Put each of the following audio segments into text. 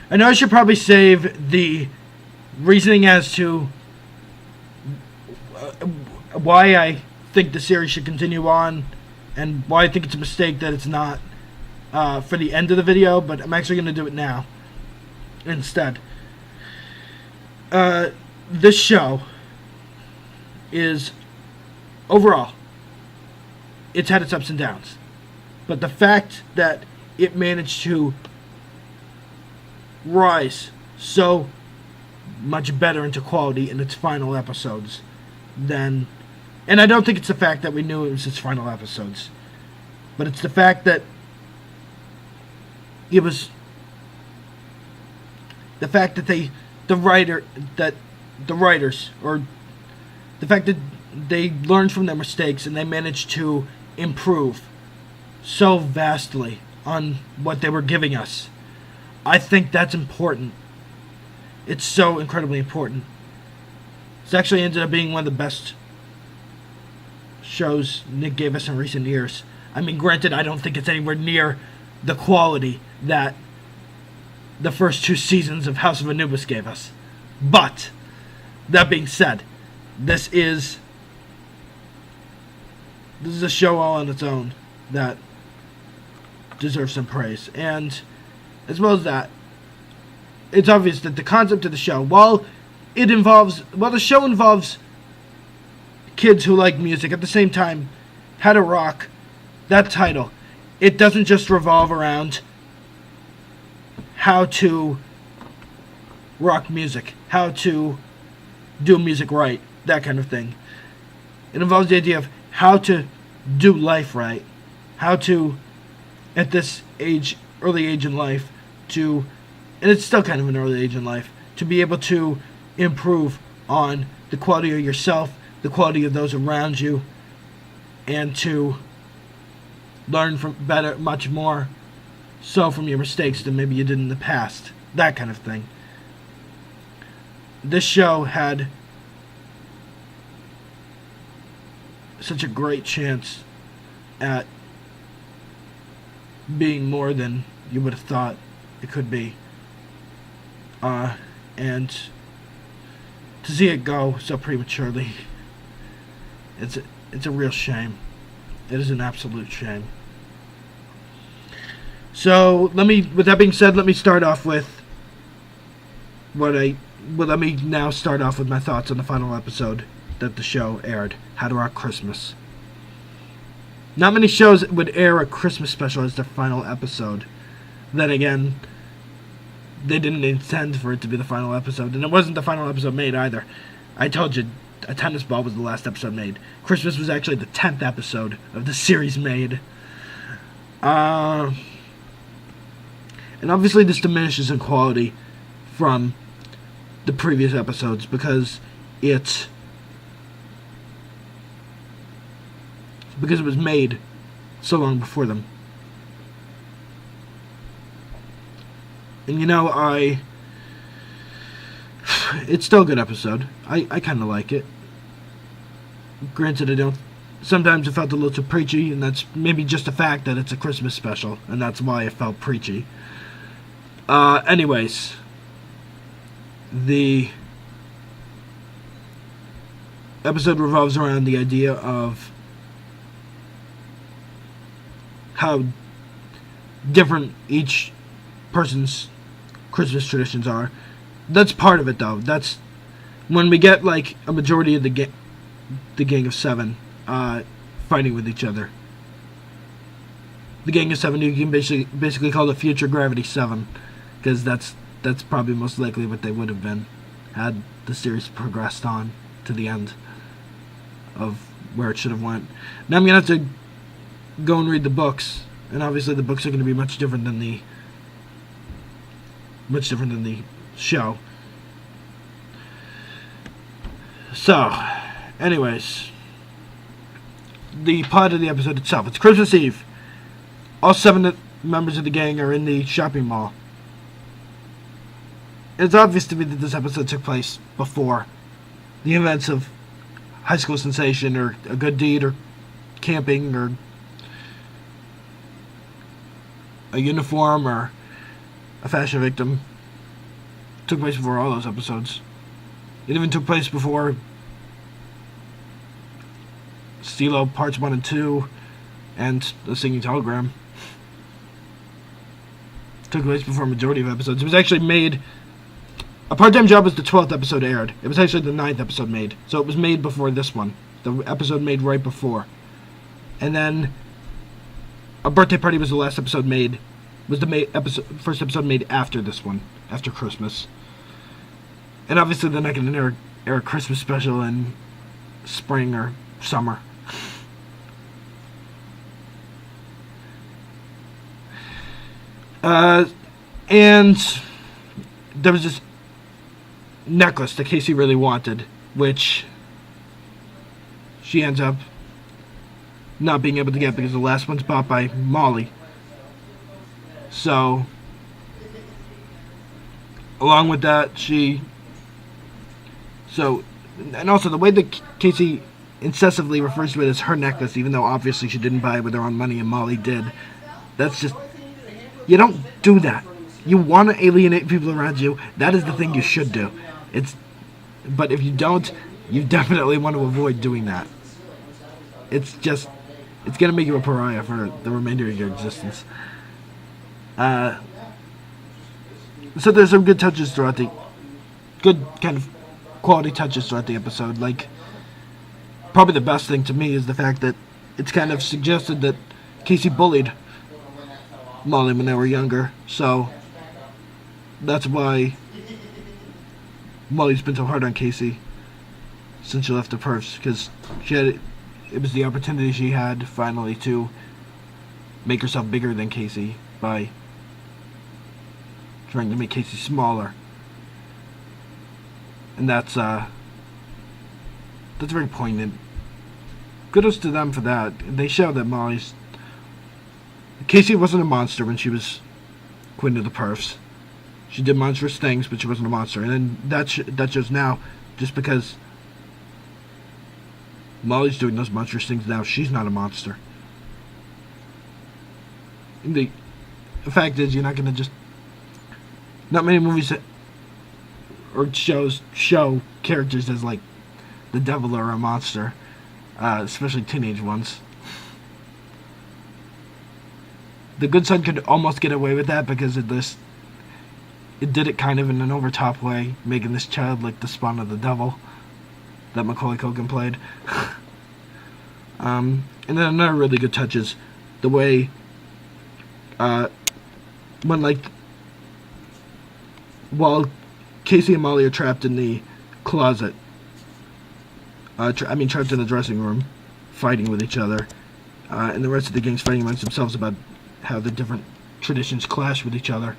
I know I should probably save the reasoning as to why I think the series should continue on and why I think it's a mistake that it's not for the end of the video, but I'm actually going to do it now instead. This show is, overall, it's had its ups and downs. But the fact that it managed to rise so much better into quality in its final episodes than... And I don't think it's the fact that we knew it was its final episodes, but it's the fact that it was... The fact that the writers, or the fact that they learned from their mistakes and they managed to improve so vastly on what they were giving us. I think that's important. It's so incredibly important. It's actually ended up being one of the best shows Nick gave us in recent years. I mean, granted, I don't think it's anywhere near the quality that the first 2 seasons of House of Anubis gave us. But, that being said, this is a show all on its own that deserves some praise. And as well as that, it's obvious that the concept of the show, while the show involves kids who like music, at the same time, How to Rock, that title, it doesn't just revolve around how to rock music, how to do music right, that kind of thing. It involves the idea of how to do life right, how to, at this age, early age in life, and it's still kind of an early age in life, to be able to improve on the quality of yourself, the quality of those around you, and to learn from better, much more so from your mistakes than maybe you did in the past. That kind of thing. This show had such a great chance at being more than you would have thought it could be. And to see it go so prematurely, it's a real shame. It is an absolute shame. So with that being said, let me start off with let me now start off with my thoughts on the final episode that the show aired, How to Rock Christmas. Not many shows would air a Christmas special as their final episode. Then again, they didn't intend for it to be the final episode, and it wasn't the final episode made either. I told you, A Tennis Ball was the last episode made. Christmas was actually the 10th episode of the series made. And obviously this diminishes in quality from the previous episodes because it was made so long before them. And it's still a good episode. I kind of like it. Granted, sometimes it felt a little too preachy, and that's maybe just the fact that it's a Christmas special, and that's why it felt preachy. Anyways, the episode revolves around the idea of how different each person's Christmas traditions are. That's part of it, though. That's when we get like a majority of the Gang of Seven fighting with each other. The Gang of Seven, you can basically call the future Gravity 7, because that's probably most likely what they would have been had the series progressed on to the end of where it should have went. Now I'm gonna have to go and read the books, and obviously the books are going to be much different than the show. So, anyways, the plot of the episode itself. It's Christmas Eve. All 7 members of the gang are in the shopping mall. It's obvious to me that this episode took place before the events of High School Sensation, or A Good Deed, or Camping, or A Uniform, or A Fashion Victim, took place before all those episodes. It even took place before Stilo Parts 1 and 2 and The Singing Telegram. Took place before a majority of episodes. It was actually made... A Part-Time Job was the 12th episode aired. It was actually the 9th episode made. So it was made before this one. The episode made right before. And then A Birthday Party was the last episode made. Was the first episode made after this one. After Christmas. And obviously they're not going to air a Christmas special in spring or summer. And there was this necklace that Casey really wanted, which she ends up not being able to get because the last one's bought by Molly. So, along with that, and also the way that Casey incessantly refers to it as her necklace, even though obviously she didn't buy it with her own money and Molly did, that's just, you don't do that. You want to alienate people around you. That is the thing you should do. But if you don't, you definitely want to avoid doing that. It's going to make you a pariah for the remainder of your existence. So there's some good touches throughout good kind of quality touches throughout the episode. Like, probably the best thing to me is the fact that it's kind of suggested that Casey bullied Molly when they were younger, so that's why Molly's been so hard on Casey since she left the Perfs, because it was the opportunity she had finally to make herself bigger than Casey by trying to make Casey smaller. And that's very poignant. Kudos to them for that. They show that Casey wasn't a monster when she was Queen of the Perfs. She did monstrous things, but she wasn't a monster. And then that shows now, just because Molly's doing those monstrous things now, she's not a monster. And the fact is, you're not going to just... Not many movies or shows show characters as, like, the devil or a monster. Especially teenage ones. The Good Son could almost get away with that because of this. It did it kind of in an overtop way, making this child like the spawn of the devil that Macaulay Culkin played. And then another really good touch is the way while Casey and Molly are trapped in the closet, trapped in the dressing room, fighting with each other, and the rest of the gang's fighting amongst themselves about how the different traditions clash with each other.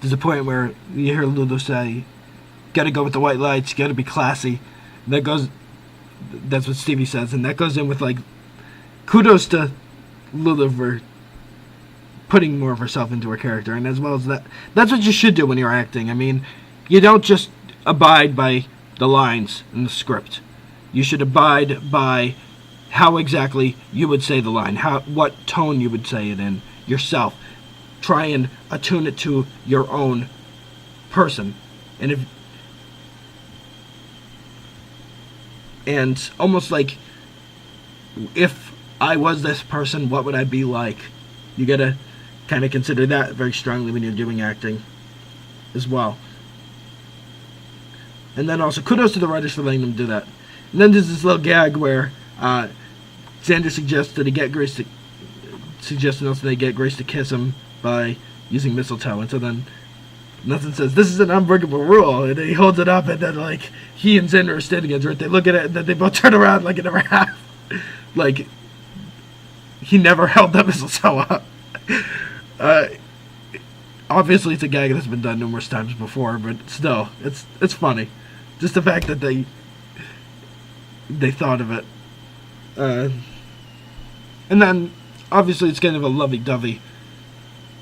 There's a point where you hear Lulu say, "Gotta go with the white lights, gotta be classy." That's what Stevie says, and that goes in with, like, kudos to Lulu for putting more of herself into her character, and as well as that, that's what you should do when you're acting. I mean, you don't just abide by the lines in the script. You should abide by how exactly you would say the line, what tone you would say it in yourself. Try and attune it to your own person. And almost like, if I was this person, what would I be like? You gotta kind of consider that very strongly when you're doing acting as well. And then also, kudos to the writers for letting them do that. And then there's this little gag where Xander suggests that they get Grace to kiss him by using mistletoe. And so then Nelson says, "This is an unbreakable rule." And then he holds it up, and then, like, he and Xander are standing against it. They look at it, and then they both turn around like it never happened. Like, he never held that mistletoe up. Obviously, it's a gag that's been done numerous times before, but still, it's funny. Just the fact that they thought of it. And then, obviously, it's kind of a lovey-dovey.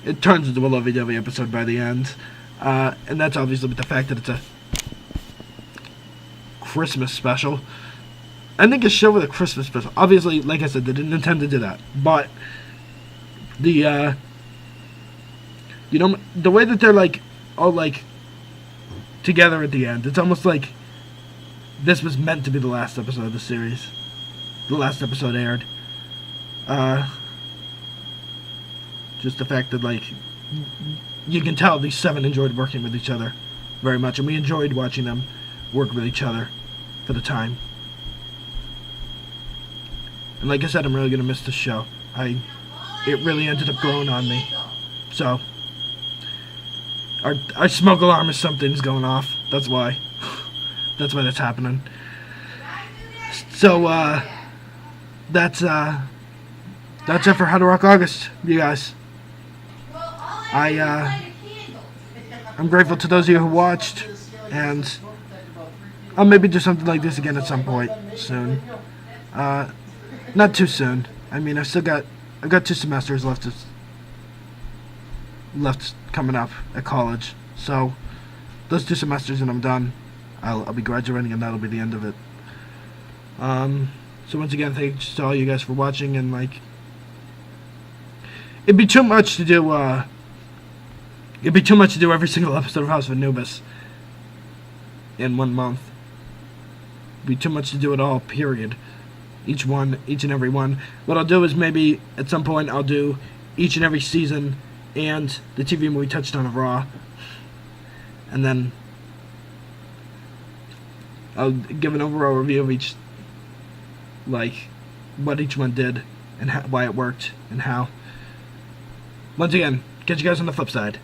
It turns into a lovey-dovey episode by the end. And that's obviously with the fact that it's a Christmas special. I think a show with a Christmas special. Obviously, like I said, they didn't intend to do that. But the You know, the way that they're like all like together at the end, it's almost like this was meant to be the last episode of the series. The last episode aired. Just the fact that like you can tell these 7 enjoyed working with each other very much, and we enjoyed watching them work with each other for the time. And like I said, I'm really gonna miss this show. It really ended up growing on me. So our smoke alarm is something's going off. That's why. That's why that's happening. So that's it for How to Rock August, you guys. I'm grateful to those of you who watched, and I'll maybe do something like this again at some point soon. Not too soon. I mean, I've got 2 semesters left coming up at college. So those 2 semesters and I'm done. I'll be graduating and that'll be the end of it. So once again, thanks to all you guys for watching, and like, it'd be too much to do every single episode of House of Anubis in 1 month. It'd be too much to do it all, period. Each and every one. What I'll do is maybe at some point I'll do each and every season and the TV movie Touchdown of Raw, and then I'll give an overall review of each, like what each one did and why it worked and how. Once again, catch you guys on the flip side.